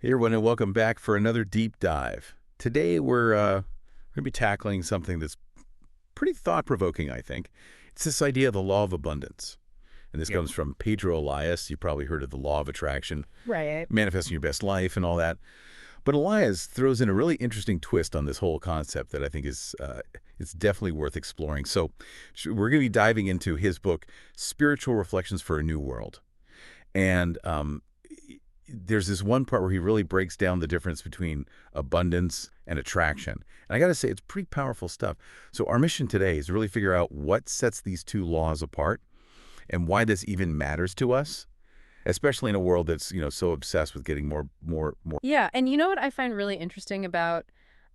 Hey everyone, and welcome back for another deep dive. Today we're going to be tackling something that's pretty thought-provoking, I think. It's this idea of the law of abundance. And this Yep. comes from Pedro Elias. You probably heard of the law of attraction, Right. manifesting your best life and all that. But Elias throws in a really interesting twist on this whole concept that I think is it's definitely worth exploring. So we're going to be diving into his book, Spiritual Reflections for a New World. And there's this one part where he really breaks down the difference between abundance and attraction. And I got to say, it's pretty powerful stuff. So our mission today is to really figure out what sets these two laws apart and why this even matters to us, especially in a world that's, so obsessed with getting more. Yeah, and you know what I find really interesting about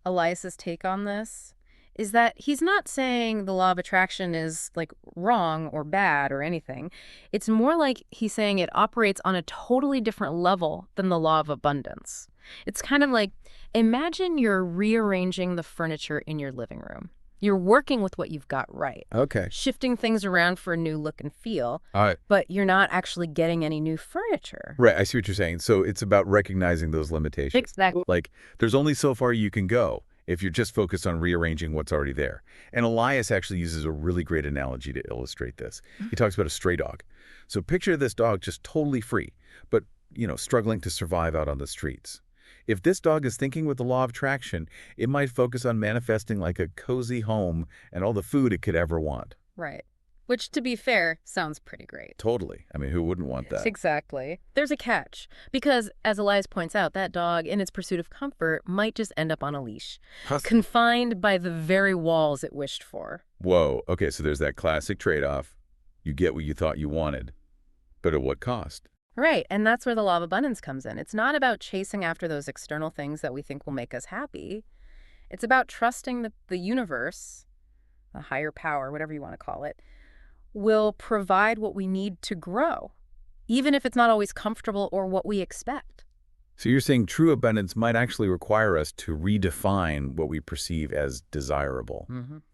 Elias's take on this is that he's not saying the law of attraction is like wrong or bad or anything. It's more like he's saying it operates on a totally different level than the law of abundance. It's kind of like, imagine you're rearranging the furniture in your living room. You're working with what you've got right, Okay. shifting things around for a new look and feel, All right. but you're not actually getting any new furniture. Right. I see what you're saying. So it's about recognizing those limitations. Exactly. Like, there's only so far you can go if you're just focused on rearranging what's already there. And Elias actually uses a really great analogy to illustrate this. He talks about a stray dog. So picture this dog just totally free, but, struggling to survive out on the streets. If this dog is thinking with the law of attraction, it might focus on manifesting like a cozy home and all the food it could ever want. Right. Which, to be fair, sounds pretty great. Totally. I mean, who wouldn't want that? Exactly. There's a catch. Because, as Elias points out, that dog, in its pursuit of comfort, might just end up on a leash, confined by the very walls it wished for. Whoa. Okay, so there's that classic trade-off. You get what you thought you wanted, but at what cost? Right, and that's where the law of abundance comes in. It's not about chasing after those external things that we think will make us happy. It's about trusting that the universe, a higher power, whatever you want to call it, will provide what we need to grow, even if it's not always comfortable or what we expect. So you're saying true abundance might actually require us to redefine what we perceive as desirable.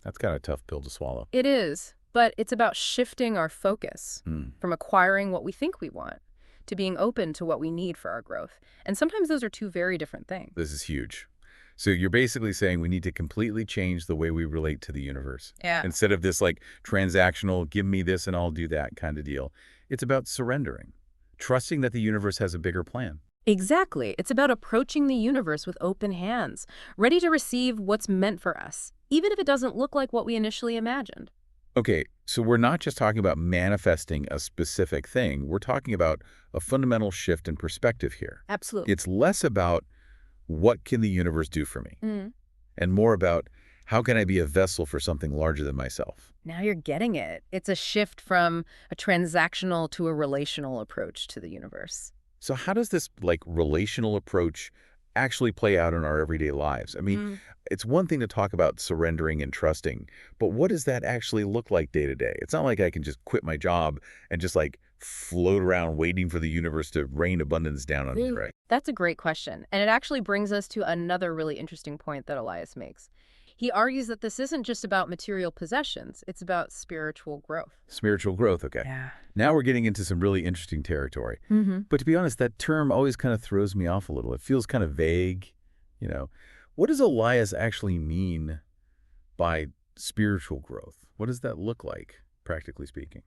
That's kind of a tough pill to swallow. It is, but it's about shifting our focus Hmm. from acquiring what we think we want to being open to what we need for our growth. And sometimes those are two very different things. This is huge. So you're basically saying we need to completely change the way we relate to the universe. Yeah. Instead of this like transactional, give me this and I'll do that kind of deal. It's about surrendering, trusting that the universe has a bigger plan. Exactly. It's about approaching the universe with open hands, ready to receive what's meant for us, even if it doesn't look like what we initially imagined. Okay, so we're not just talking about manifesting a specific thing. We're talking about a fundamental shift in perspective here. Absolutely. It's less about what can the universe do for me Mm. and more about how can I be a vessel for something larger than myself. Now you're getting it. It's a shift from a transactional to a relational approach to the universe. So how does this like relational approach actually play out in our everyday lives? I mean, it's one thing to talk about surrendering and trusting, but what does that actually look like day to day? It's not like I can just quit my job and just like float around waiting for the universe to rain abundance down on me, right? That's a great question. And it actually brings us to another really interesting point that Elias makes. He argues that this isn't just about material possessions, it's about spiritual growth. Spiritual growth, okay. Yeah. Now we're getting into some really interesting territory. But to be honest, that term always kind of throws me off a little. It feels kind of vague, you know. What does Elias actually mean by spiritual growth? What does that look like, practically speaking?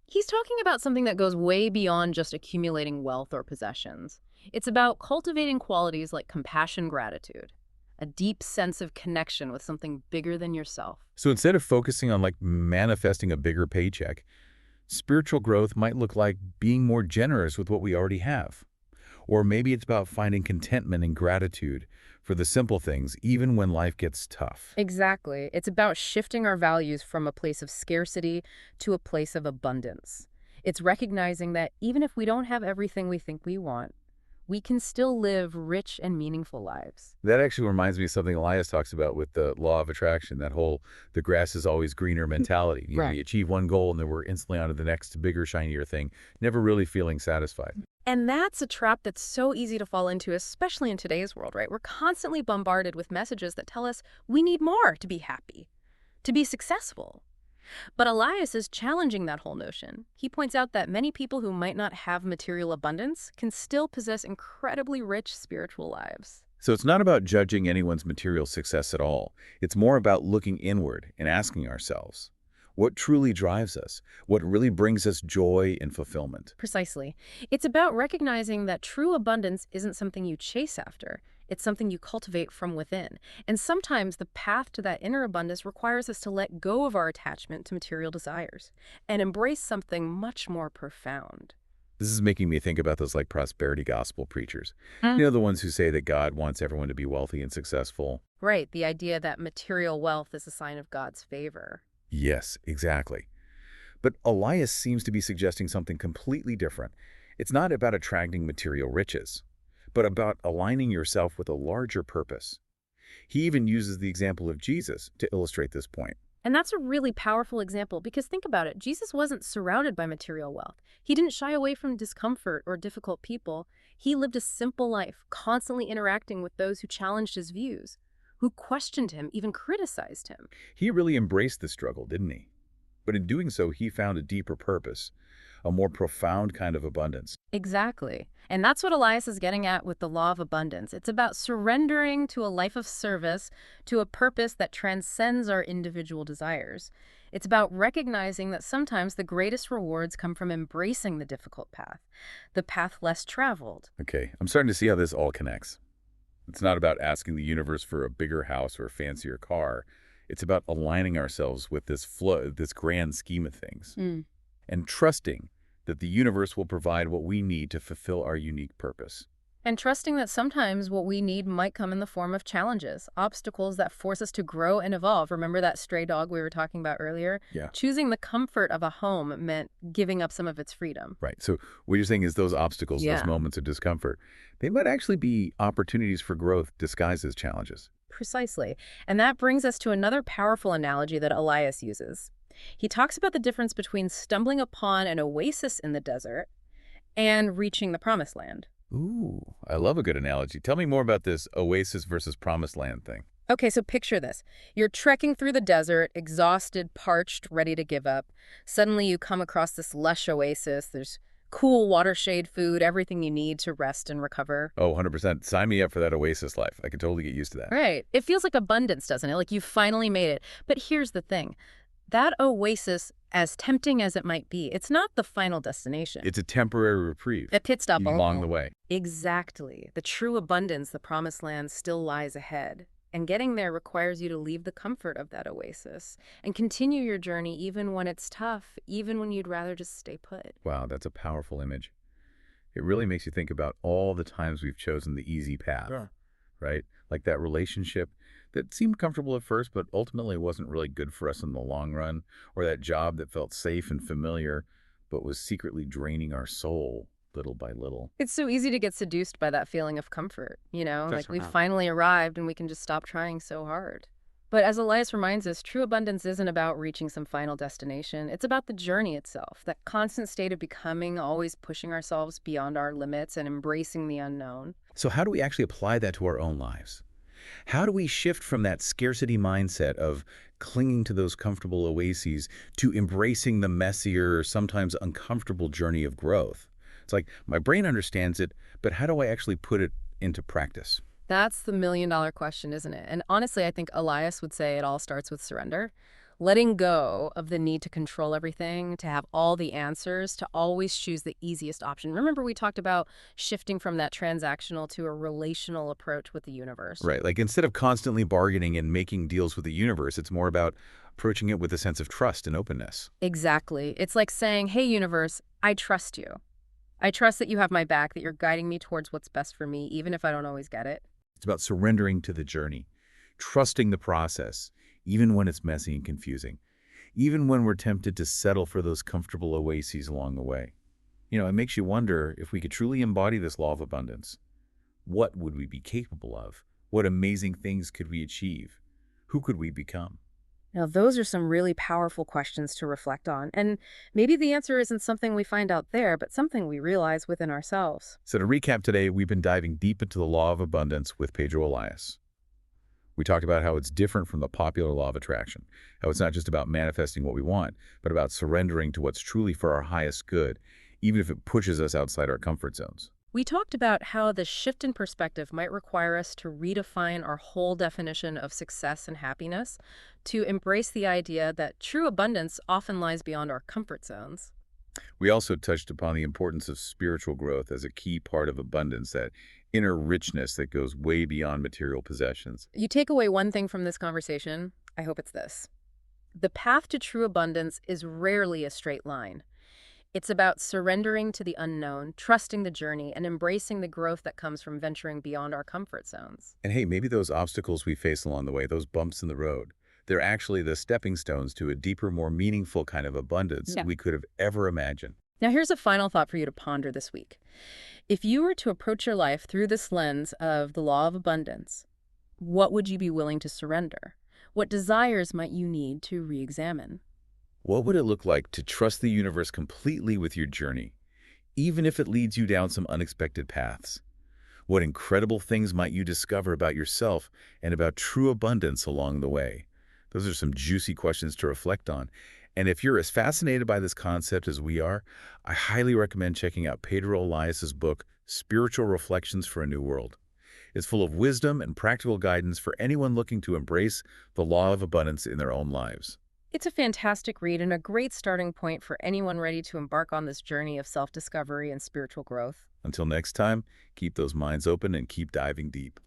He's talking about something that goes way beyond just accumulating wealth or possessions. It's about cultivating qualities like compassion, gratitude, a deep sense of connection with something bigger than yourself. So instead of focusing on like manifesting a bigger paycheck, spiritual growth might look like being more generous with what we already have. Or maybe it's about finding contentment and gratitude for the simple things, even when life gets tough. Exactly. It's about shifting our values from a place of scarcity to a place of abundance. It's recognizing that even if we don't have everything we think we want, we can still live rich and meaningful lives. That actually reminds me of something Elias talks about with the law of attraction, that whole the grass is always greener mentality. Right. You achieve one goal and then we're instantly on to the next bigger, shinier thing, never really feeling satisfied. And that's a trap that's so easy to fall into, especially in today's world, right? We're constantly bombarded with messages that tell us we need more to be happy, to be successful. But Elias is challenging that whole notion. He points out that many people who might not have material abundance can still possess incredibly rich spiritual lives. So it's not about judging anyone's material success at all. It's more about looking inward and asking ourselves, what truly drives us? What really brings us joy and fulfillment? Precisely. It's about recognizing that true abundance isn't something you chase after. It's something you cultivate from within. And sometimes the path to that inner abundance requires us to let go of our attachment to material desires and embrace something much more profound. This is making me think about those like prosperity gospel preachers. Mm. The ones who say that God wants everyone to be wealthy and successful. Right, the idea that material wealth is a sign of God's favor. Yes, exactly. But Elias seems to be suggesting something completely different. It's not about attracting material riches, but about aligning yourself with a larger purpose. He even uses the example of Jesus to illustrate this point. And that's a really powerful example because think about it. Jesus wasn't surrounded by material wealth. He didn't shy away from discomfort or difficult people. He lived a simple life, constantly interacting with those who challenged his views, who questioned him, even criticized him. He really embraced the struggle, didn't he? But in doing so, he found a deeper purpose, a more profound kind of abundance. Exactly. And that's what Elias is getting at with the law of abundance. It's about surrendering to a life of service, to a purpose that transcends our individual desires. It's about recognizing that sometimes the greatest rewards come from embracing the difficult path, the path less traveled. Okay, I'm starting to see how this all connects. It's not about asking the universe for a bigger house or a fancier car. It's about aligning ourselves with this flow, this grand scheme of things, Mm. and trusting that the universe will provide what we need to fulfill our unique purpose. And trusting that sometimes what we need might come in the form of challenges, obstacles that force us to grow and evolve. Remember that stray dog we were talking about earlier? Yeah. Choosing the comfort of a home meant giving up some of its freedom. Right. So what you're saying is those obstacles, those Yeah. moments of discomfort, they might actually be opportunities for growth disguised as challenges. Precisely. And that brings us to another powerful analogy that Elias uses. He talks about the difference between stumbling upon an oasis in the desert and reaching the promised land. Ooh, I love a good analogy. Tell me more about this oasis versus promised land thing. Okay, so picture this. You're trekking through the desert, exhausted, parched, ready to give up. Suddenly you come across this lush oasis. There's cool water-shade food, everything you need to rest and recover. Oh, 100%. Sign me up for that oasis life. I could totally get used to that. Right. It feels like abundance, doesn't it? Like you finally made it. But here's the thing. That oasis, as tempting as it might be, it's not the final destination. It's a temporary reprieve A pit stop along the way. Exactly. The true abundance, the promised land, still lies ahead. And getting there requires you to leave the comfort of that oasis and continue your journey even when it's tough, even when you'd rather just stay put. Wow, that's a powerful image. It really makes you think about all the times we've chosen the easy path, Yeah. right? Like that relationship that seemed comfortable at first, but ultimately wasn't really good for us in the long run, or that job that felt safe and familiar, but was secretly draining our soul little by little. It's so easy to get seduced by that feeling of comfort, like we've Definitely. finally arrived and we can just stop trying so hard. But as Elias reminds us, true abundance isn't about reaching some final destination. It's about the journey itself, that constant state of becoming, always pushing ourselves beyond our limits and embracing the unknown. So how do we actually apply that to our own lives? How do we shift from that scarcity mindset of clinging to those comfortable oases to embracing the messier, sometimes uncomfortable journey of growth? It's like my brain understands it, but how do I actually put it into practice? That's the million-dollar question, isn't it? And honestly, I think Elias would say it all starts with surrender. Letting go of the need to control everything, to have all the answers, to always choose the easiest option. Remember we talked about shifting from that transactional to a relational approach with the universe. Right. Like instead of constantly bargaining and making deals with the universe, it's more about approaching it with a sense of trust and openness. Exactly. It's like saying, hey, universe, I trust you. I trust that you have my back, that you're guiding me towards what's best for me, even if I don't always get it. It's about surrendering to the journey, trusting the process, even when it's messy and confusing, even when we're tempted to settle for those comfortable oases along the way. It makes you wonder if we could truly embody this law of abundance. What would we be capable of? What amazing things could we achieve? Who could we become? Now, those are some really powerful questions to reflect on. And maybe the answer isn't something we find out there, but something we realize within ourselves. So to recap today, we've been diving deep into the law of abundance with Pedro Elias. We talked about how it's different from the popular law of attraction, how it's not just about manifesting what we want, but about surrendering to what's truly for our highest good, even if it pushes us outside our comfort zones. We talked about how the shift in perspective might require us to redefine our whole definition of success and happiness, to embrace the idea that true abundance often lies beyond our comfort zones. We also touched upon the importance of spiritual growth as a key part of abundance, that inner richness that goes way beyond material possessions. You take away one thing from this conversation, I hope it's this. The path to true abundance is rarely a straight line. It's about surrendering to the unknown, trusting the journey, and embracing the growth that comes from venturing beyond our comfort zones. And hey, maybe those obstacles we face along the way, those bumps in the road, they're actually the stepping stones to a deeper, more meaningful kind of abundance Yeah. we could have ever imagined. Now, here's a final thought for you to ponder this week. If you were to approach your life through this lens of the law of abundance, what would you be willing to surrender? What desires might you need to re-examine? What would it look like to trust the universe completely with your journey, even if it leads you down some unexpected paths? What incredible things might you discover about yourself and about true abundance along the way? Those are some juicy questions to reflect on. And if you're as fascinated by this concept as we are, I highly recommend checking out Pedro Elias's book, Spiritual Reflections for a New World. It's full of wisdom and practical guidance for anyone looking to embrace the law of abundance in their own lives. It's a fantastic read and a great starting point for anyone ready to embark on this journey of self-discovery and spiritual growth. Until next time, keep those minds open and keep diving deep.